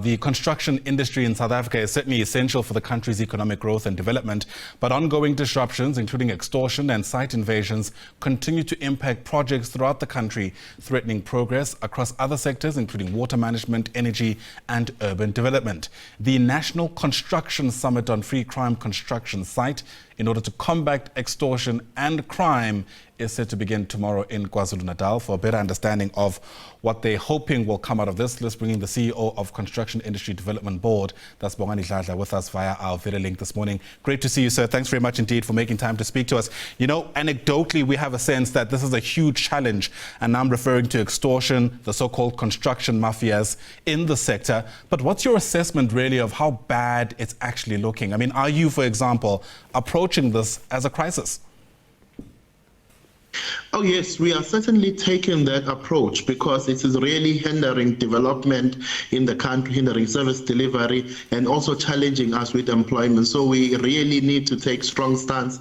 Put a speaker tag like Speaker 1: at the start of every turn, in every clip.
Speaker 1: The construction industry in South Africa is certainly essential for the country's economic growth and development, but ongoing disruptions, including extortion and site invasions, continue to impact projects throughout the country, threatening progress across other sectors, including water management, energy and urban development. The National Construction Summit on Free Crime Construction Site, in order to combat extortion and crime, is set to begin tomorrow in KwaZulu-Natal. For a better understanding of what they're hoping will come out of this, let's bring in the CEO of Construction Industry Development Board, that's Bongani Dladla, with us via our video link this morning. Great to see you, sir. Thanks very much indeed for making time to speak to us. You know, anecdotally, we have a sense that this is a huge challenge, and I'm referring to extortion, the so-called construction mafias in the sector. But what's your assessment really of how bad it's actually looking? I mean, are you, for example, approaching this as a crisis?
Speaker 2: Oh yes, we are certainly taking that approach because it is really hindering development in the country, hindering service delivery, and also challenging us with employment. So we really need to take strong stance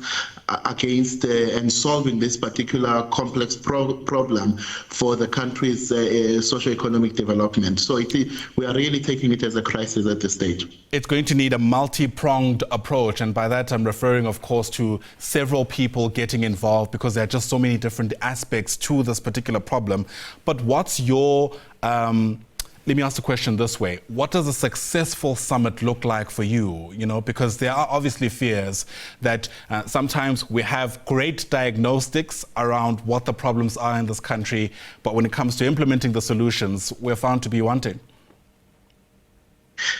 Speaker 2: against and solving this particular complex problem for the country's socio-economic development. So we are really taking it as a crisis at this stage.
Speaker 1: It's going to need a multi-pronged approach, and by that I'm referring, of course, to several people getting involved because there are just so many different aspects to this particular problem. But what's your let me ask the question this way. What does a successful summit look like for you? You know, because there are obviously fears that sometimes we have great diagnostics around what the problems are in this country, but when it comes to implementing the solutions, we're found to be wanting.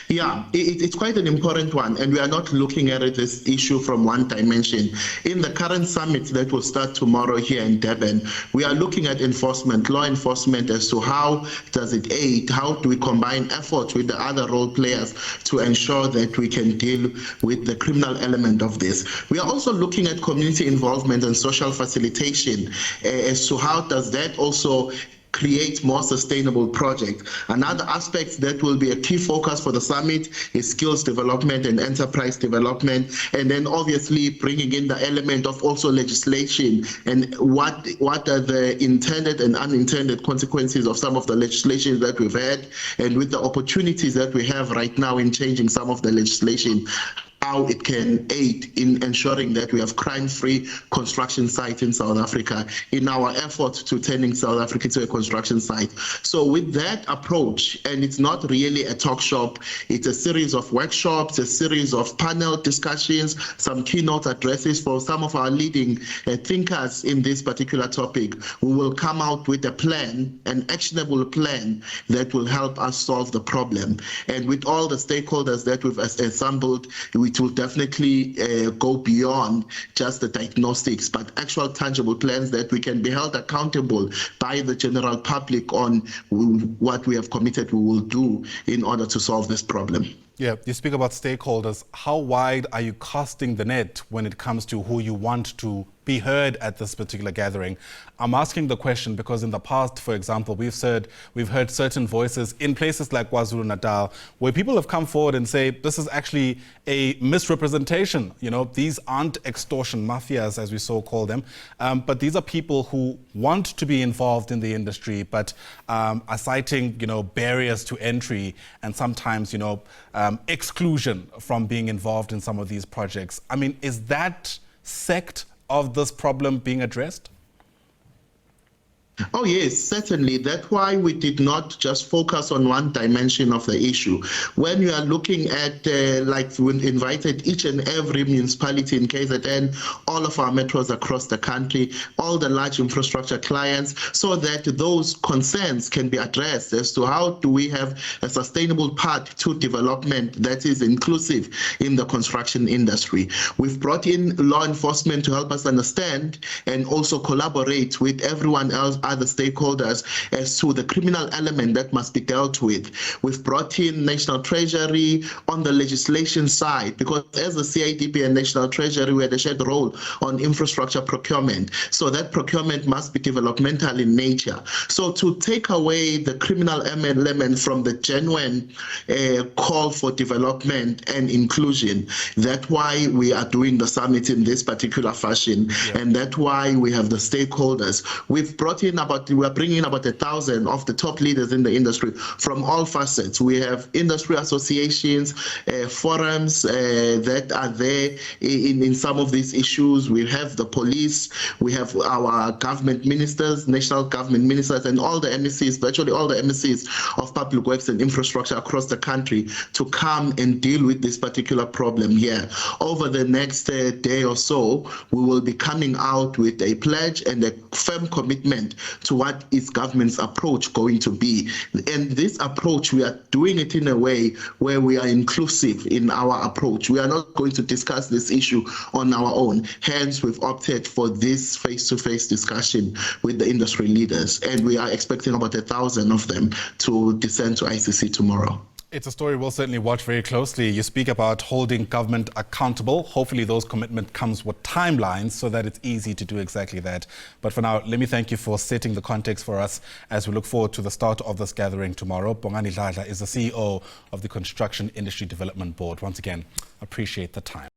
Speaker 2: Yeah, it's quite an important one, and we are not looking at this issue from one dimension. In the current summit that will start tomorrow here in Durban, we are looking at enforcement, law enforcement, as to how does it aid, how do we combine efforts with the other role players to ensure that we can deal with the criminal element of this. We are also looking at community involvement and social facilitation as to how does that also create more sustainable projects. Another aspect that will be a key focus for the summit is skills development and enterprise development, and then obviously bringing in the element of also legislation and what are the intended and unintended consequences of some of the legislation that we've had, and with the opportunities that we have right now in changing some of the legislation, how it can aid in ensuring that we have crime-free construction sites in South Africa in our effort to turning South Africa to a construction site. So with that approach, and it's not really a talk shop, it's a series of workshops, a series of panel discussions, some keynote addresses for some of our leading thinkers in this particular topic. We will come out with a plan, an actionable plan that will help us solve the problem. And with all the stakeholders that we've assembled, it will definitely go beyond just the diagnostics, but actual tangible plans that we can be held accountable by the general public on what we have committed we will do in order to solve this problem.
Speaker 1: Yeah, you speak about stakeholders. How wide are you casting the net when it comes to who you want to be heard at this particular gathering? I'm asking the question because in the past, for example, we've heard certain voices in places like KwaZulu-Natal where people have come forward and say this is actually a misrepresentation. You know, these aren't extortion mafias, as we so call them, but these are people who want to be involved in the industry, but are citing, you know, barriers to entry and sometimes, you know, exclusion from being involved in some of these projects. I mean, is that sect of this problem being addressed?
Speaker 2: Oh yes, certainly. That's why we did not just focus on one dimension of the issue. When you are looking at, like we invited each and every municipality in KZN, all of our metros across the country, all the large infrastructure clients, so that those concerns can be addressed as to how do we have a sustainable path to development that is inclusive in the construction industry. We've brought in law enforcement to help us understand and also collaborate with everyone else, other stakeholders, as to the criminal element that must be dealt with. We've brought in National Treasury on the legislation side because as the CIDP and National Treasury, we had a shared role on infrastructure procurement. So that procurement must be developmental in nature. So to take away the criminal element from the genuine call for development and inclusion, that's why we are doing the summit in this particular fashion. Yeah. And that's why we have the stakeholders. We've brought in are bringing in about 1,000 of the top leaders in the industry from all facets. We have industry associations, forums that are there in some of these issues. We have the police, we have our government ministers, national government ministers, and all the MECs, virtually all the MECs of public works and infrastructure across the country to come and deal with this particular problem here. Over the next day or so, we will be coming out with a pledge and a firm commitment to what is government's approach going to be. And this approach, we are doing it in a way where we are inclusive in our approach. We are not going to discuss this issue on our own. Hence, we've opted for this face-to-face discussion with the industry leaders, and we are expecting about 1,000 of them to descend to ICC tomorrow.
Speaker 1: It's a story we'll certainly watch very closely. You speak about holding government accountable. Hopefully those commitments comes with timelines so that it's easy to do exactly that. But for now, let me thank you for setting the context for us as we look forward to the start of this gathering tomorrow. Bongani Dladla is the CEO of the Construction Industry Development Board. Once again, appreciate the time.